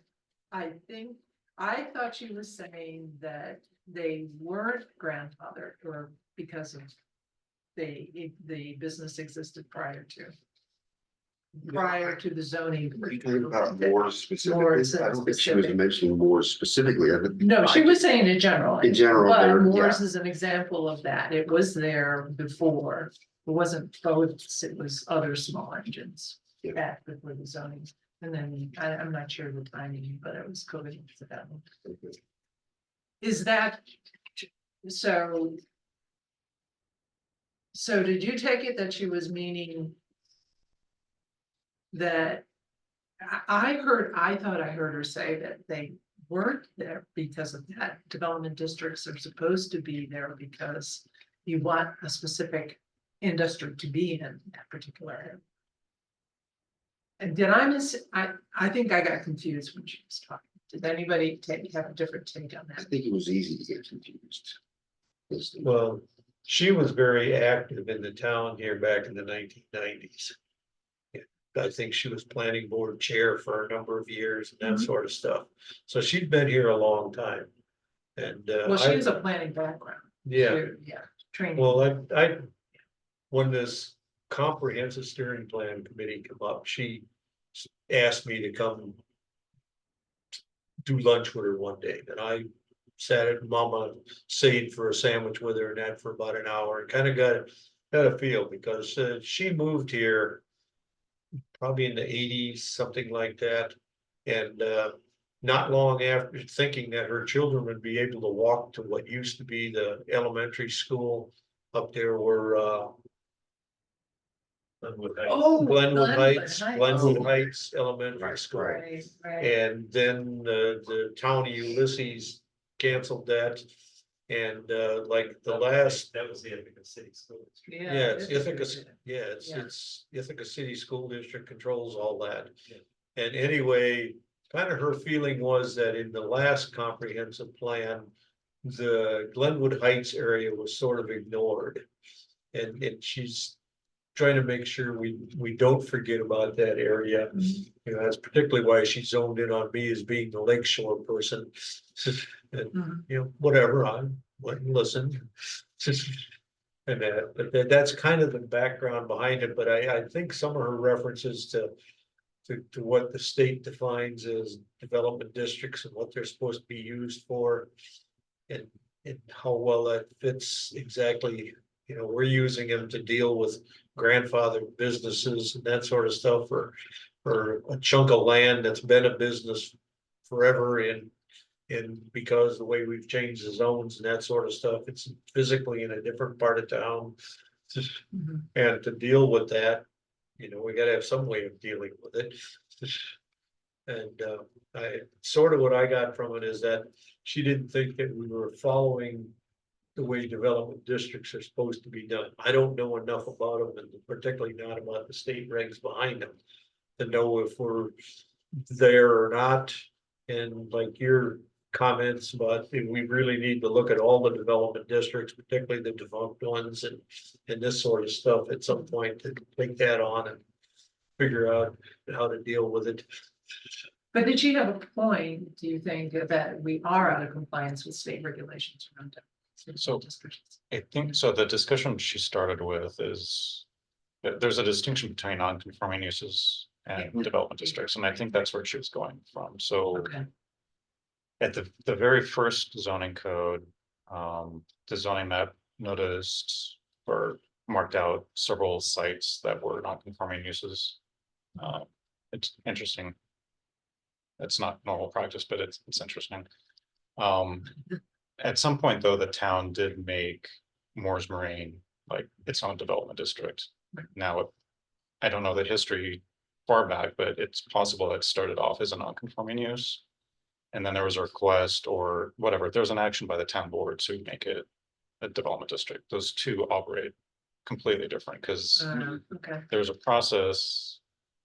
I thought she was saying that they weren't grandfathered or because of the business existed prior to the zoning. Are you talking about more specifically? More I don't think she was specific. mentioning more specifically. I think- No, she was saying in general. In general, But there- Moore's yeah. is an example of that. It was there before. It wasn't boats, it was other small engines. Yeah. Back before the zoning. And then I'm not sure the timing, but it was COVID to that one. Is that so? So did you take it that she was meaning that I thought I heard her say that they weren't there because of that. Development districts are supposed to be there because you want a specific industry to be in that particular area. And did I I think I got confused when she was talking. Did anybody have a different take on I that? think it was easy to get confused. Well, she was very active in the town here back in the 1990s. I think she was planning board chair for a number of years and that Mhm. sort of stuff. So she'd been here a long time. And Well, she I- has a planning background. yeah, too, yeah, training. well, when this comprehensive steering plan committee come up, she asked me to come do lunch with her one day, and I sat at Mama Sade for a sandwich with her and that for about an hour, and kind of got a feel, because she moved here probably in the 80s, something like that. And not long after, thinking that her children would be able to walk to what used to be the elementary school up there where Oh, Glenwood Heights, Glenwood Oh. Heights Elementary Right, School. Right, right. And then the town of Ulysses canceled that. And like the last, That was the Ithaca City School District. yeah, it's it's Ithaca, true. yeah, Yeah. it's Ithaca City School District controls all that. Yeah. And anyway, kind of her feeling was that in the last comprehensive plan, the Glenwood Heights area was sort of ignored. And she's trying to make sure we don't forget about that area. Mhm. You know, that's particularly why she zoned in on me as being the lakeshore person. And, Mhm. you know, whatever, I wouldn't listen. And but that's kind of the background behind it, but I think some of her references to what the state defines as development districts and what they're supposed to be used for. And how well that fits exactly, you know, we're using them to deal with grandfathered businesses and that sort of stuff, or a chunk of land that's been a business forever and because the way we've changed the zones and that sort of stuff, it's physically in a different part of town. Mhm. And to deal with that, you know, we gotta have some way of dealing with it. And sort of what I got from it is that she didn't think that we were following the way development districts are supposed to be done. I don't know enough about them, and particularly not about the state regs behind them, to know if we're there or not. And like your comments about, we really need to look at all the development districts, particularly the defunct ones and this sort of stuff at some point, to take that on and figure out how to deal with it. But did she have a point, do you think, that we are out of compliance with state regulations around it? So- I think so. The discussion she started with is that there's a distinction between non-conforming uses and Yeah. development districts, and I think that's where she was going from. So Okay, at the very first zoning code, the zoning map noticed or marked out several sites that were non-conforming uses. It's interesting. It's not normal practice, but it's interesting. At some point, though, the town did make Moore's Marine like its own development district. Right. Now, I don't know the history far back, but it's possible it started off as a non-conforming use. And then there was a request or whatever, there's an action by the town board to make it a development district. Those two operate completely different because okay, there's a process.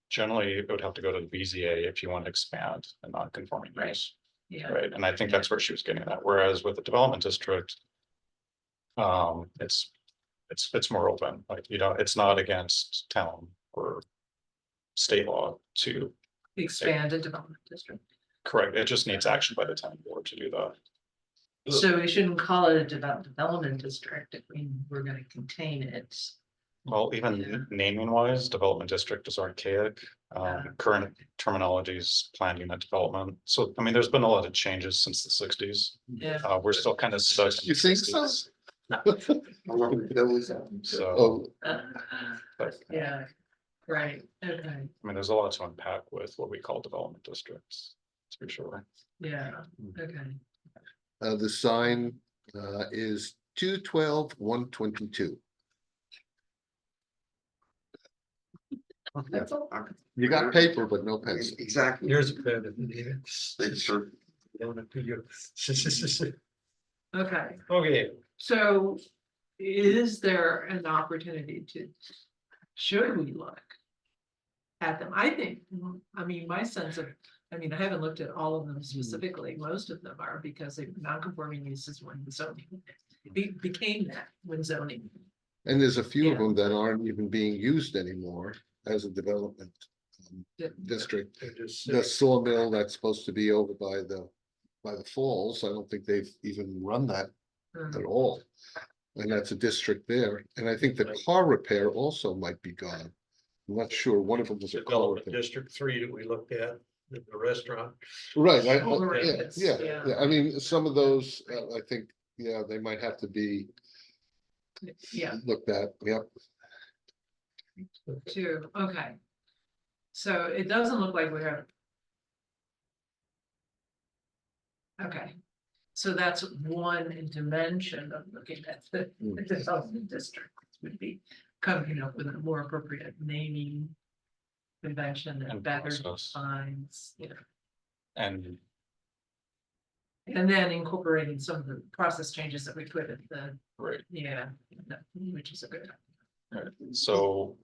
Generally, it would have to go to the BZA if you want to expand a non-conforming Right. use. yeah, Right, and I think that's where she was getting at, whereas with the development district. It's more open, like, you know, it's not against town or state law to Expanded development district. correct. It just needs action by the town board to do that. So we shouldn't call it a development district if we're gonna contain it. Well, Yeah. even naming wise, development district is archaic. Current terminology is planned unit development. So, I mean, there's been a lot of changes since the sixties. Yeah. We're still kind of stuck. in You the think so? 60s. So, Oh, but, Yeah, right, okay, I mean, there's a lot to unpack with what we call development districts, to be sure. yeah, okay. the sign, is 212-122. That's all. You got paper, but no pencil. Exactly. Here's a pen if you need it. They sure. Don't have to use- Okay, Okay, so is there an opportunity to, should we look at them? I think, I mean, my sense of, I mean, I haven't looked at all of them specifically. Most of them are because they non-conforming uses when zoning became that when zoning. And there's a few of Yeah. them that aren't even being used anymore as a development district. they're just The sawmill that's supposed to be over by the falls, I don't think they've even run that at all. And that's a district there. And I think the car repair also might be gone. I'm not sure. One of them was a car Development repair. District 3 that we looked at, the restaurant. Right, Oh, right, yeah, that's- yeah, yeah. yeah. I mean, some of those, I think, yeah, they might have to be Yeah, looked at, yep. too, okay. So it doesn't look like we have. Okay, so that's one dimension of looking at the development district would be coming up with a more appropriate naming. Convention that And better process. defines, you know, And and then incorporating some of the process changes that we put at the, right, yeah, which is a good. right. So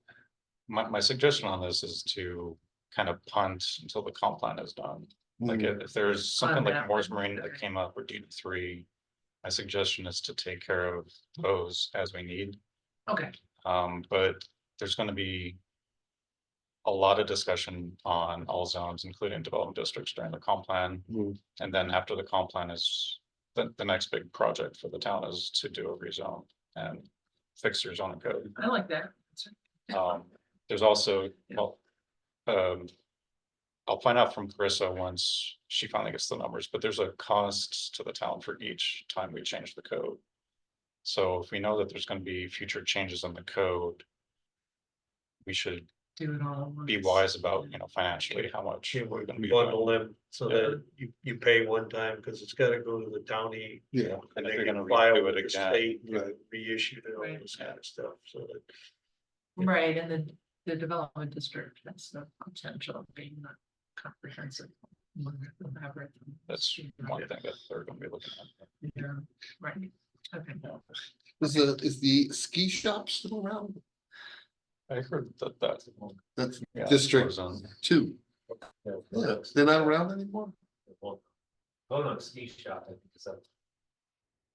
my suggestion on this is to kind of punt until the comp plan is done. Like if there's something like that Moore's one, Marine that okay. came up or D3, my suggestion is to take care of those as we need. Okay, But there's gonna be a lot of discussion on all zones, including development districts during the comp plan. Mm. And then after the comp plan is, the next big project for the town is to do a rezone and fix your zoning code. I like that. There's also, well, I'll find out from Carissa once she finally gets the numbers, but there's a cost to the town for each time we change the code. So if we know that there's gonna be future changes in the code, we should Do it all. at be once. wise about, financially, how much Yeah, we're we gonna be bundle doing. them so that you pay one time because it's gotta go to the county. Yeah. And And if they you're can gonna file redo with it the again, state, right. reissue and all Right. this kind of stuff, so that. Right, and then the development district has the potential of being a comprehensive. Elaborate. that's one thing that they're gonna be looking at. Yeah, right, okay. Is the ski shop still around? I heard that, That's yeah, District was on- 2. Yeah, they're not around anymore, Well, going on a ski shop, I think it's a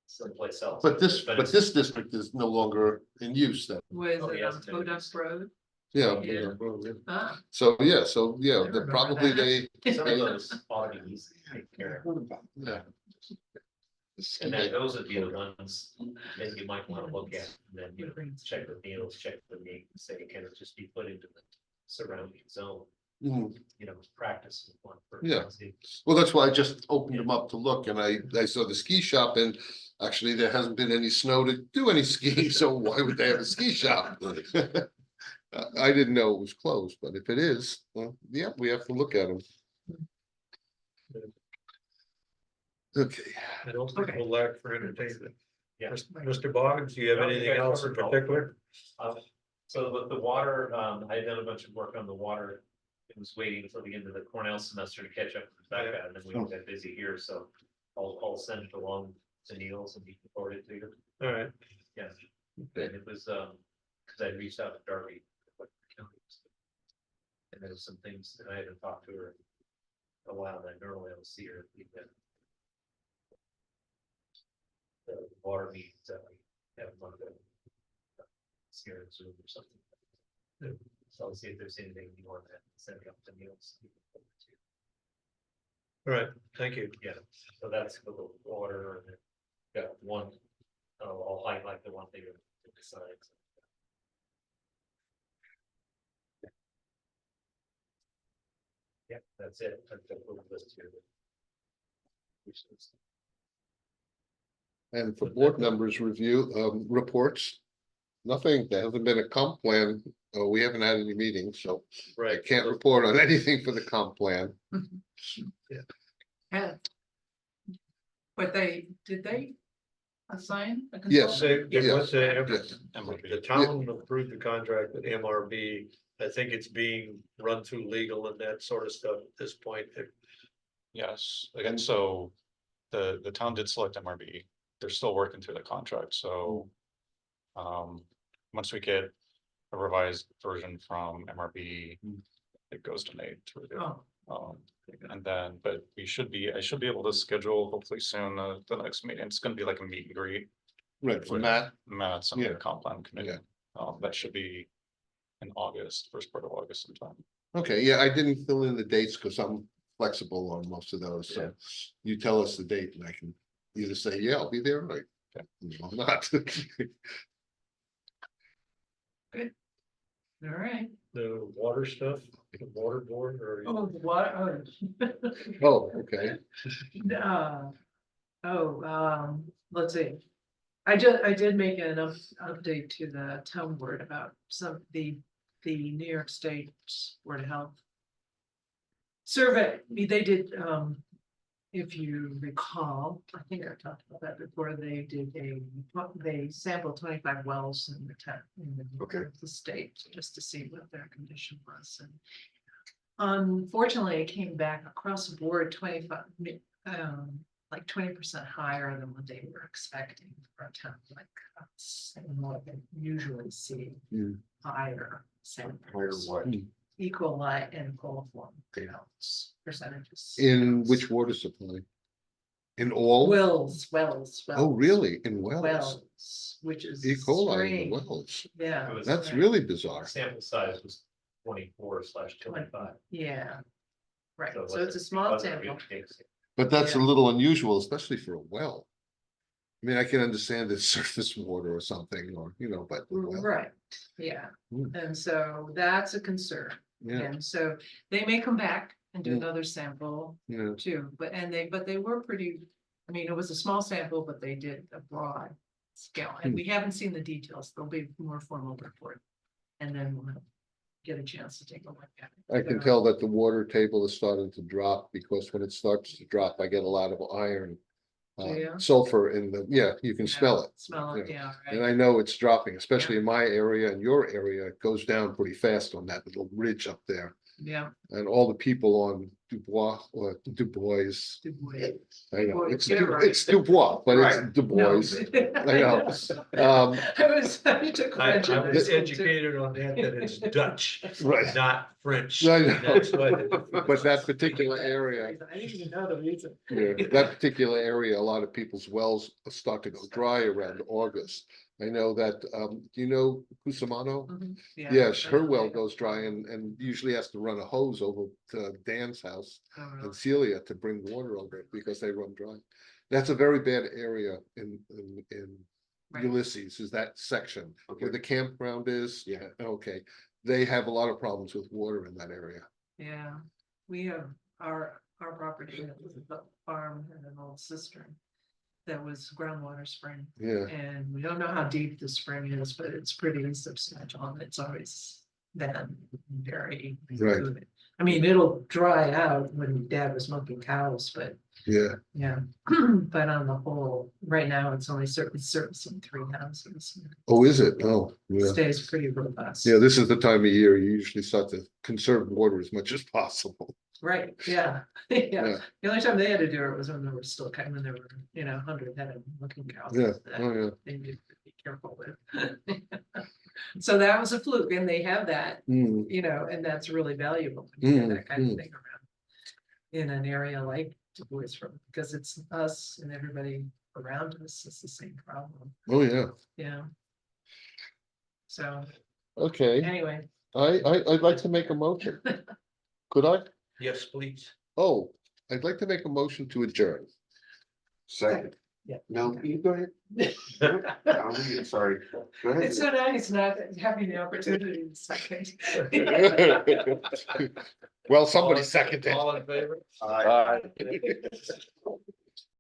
someplace else. but this it's- district is no longer in use then. Was Oh, it yes, on it Podunk is. Road? Yeah. Yeah. Ah, So, yeah, I remember probably that. Some of those ought to be easy to take care of. Yeah. And then those would be the ones that you might wanna look at, and then, check with Neils, check with me, say, can it just be put into the surrounding zone, Mhm. practice with one. for Yeah. see. Well, that's why I just opened them up to look and I saw the ski shop and actually there hasn't been any snow to do any skiing, so why would they have a ski shop? I didn't know it was closed, but if it is, well, yeah, we have to look at them. Okay, I don't think Okay. we'll lack for entertainment. Yeah. Mr. Boggs, do you have No, you anything guys else in covered it all. particular? So with the water, I had done a bunch of work on the water. It was waiting until the end of the Cornell semester to catch up with Becca, and then we got busy here, so I'll send it along to Niels and he can forward it to you. All right, Yeah. And it was, cause I reached out to Darby. And there was some things that I haven't talked to her in a while, and I normally will see her. We've been. The water meetings that we have one of the. Here in Zoom or something. So I'll see if there's anything you want to send me up to Niels. All right, thank you. Yeah, so that's the order, and then got one, I'll highlight the one thing that decides. Yeah, that's it. I've got a little list here. And for board members review, reports. Nothing, there hasn't been a comp plan, we haven't had any meetings, so I Right. can't report on anything for the comp plan. Yeah. But did they assign a Yes. consultant? It was, Yes. the town approved the contract with MRB. I think it's being run through legal and that sort of stuff at this point. Yes, again, so the town did select MRB. They're still working through the contract, so. Once we get a revised version from MRB, it goes to Nate to review. Oh, And then, but I should be able to schedule hopefully soon, the next meeting. It's gonna be like a meet and greet. Right, for with Matt, Matt, some of the Yeah. comp plan committee. Yeah. That should be in August, first part of August sometime. okay, yeah, I didn't fill in the dates because I'm flexible on most of those, so you tell us the date and I can either say, yeah, I'll be there, or no, I'm not. all right. The water stuff, the water board or. Oh, what? Oh, okay, Let's see. I did make an update to the town board about the New York State Board of Health survey. They did, if you recall, I think I talked about that before, they sampled 25 wells in the town, Okay. the state, just to see what their condition was. And unfortunately, it came back across the board 25, like 20% higher than what they were expecting for a town like us, and what they usually see Mm. higher Higher samples, what? E. coli and coliform counts, percentages. in which water supply? In all? Wells. Oh, really? In wells? Wells, which is. E. coli in strange. the wells, Yeah. It was- that's right. really bizarre. Sample size was 24/25. Yeah. Right, So it so it's a wasn't- small wasn't sample. really big. But that's a Yeah. little unusual, especially for a well. I mean, I can understand it's surface water or something, or, but. the well, Right, yeah, Hmm. and so that's a concern. Yeah, And so they may come back and do Mm. another sample yeah, too, but they were pretty, I mean, it was a small sample, but they did a broad scale, and Hmm. we haven't seen the details, there'll be more formal report. And then we'll get a chance to take a look at it. I can tell that the water table is starting to drop, because when it starts to drop, I get a lot of iron. Yeah. Sulfur in you can Yeah, smell it. Smell it, yeah, And right, I know it's dropping, especially in my area and your area, it goes down pretty fast on that little ridge up there. yeah. And all the people on Dubois or Dubois, Du Bois. I know, Well, it's yeah, right. it's Dubois, but it's Right. Dubois. No. I know. Um, I took I French in was high school, too. educated on that it's Dutch, Right. not French. I know. That's why the- But that particular area, I didn't even know the reason. that particular area, a lot of people's wells start to go dry around August. I know that, do you know Cusimano? Mhm, yeah, Yes, I her know well they go goes dry forward. and usually has to run a hose over to Dan's house Oh, really? and Celia to bring water over it because they run dry. That's a very bad area in Right. Ulysses, is that section Okay. where the campground is. Yeah. Okay, they have a lot of problems with water in that area. Yeah, we have our property, the farm and an old cistern. That was groundwater spring, Yeah, and we don't know how deep the spring is, but it's pretty substantial, and it's always been very Right. good. I mean, it'll dry out when Dad was milking cows, but yeah, yeah, but on the whole, right now, it's only servicing 3 houses. oh, is it? Oh, yeah. Stays pretty robust. Yeah, this is the time of year you usually start to conserve water as much as possible. Right, yeah, yeah. Yeah. The only time they had to do it was when they were still kind of, when they were, 100 head of looking cows. Yeah, that oh, yeah. They needed to be careful with. So that was a fluke, and they have that, Mm, and that's really valuable when you have that kind of Mm, thing around. In an area like Du Bois, because it's us and everybody around us, it's the same problem, oh, yeah, yeah. So okay. anyway, I'd like to make a motion. Could I? Yes, please. Oh, I'd like to make a motion to adjourn. Second. Yeah. No, you go ahead. I'll read it, sorry. Go ahead. It's so nice not having the opportunity to second. Well, somebody seconded. All in favor? Aye.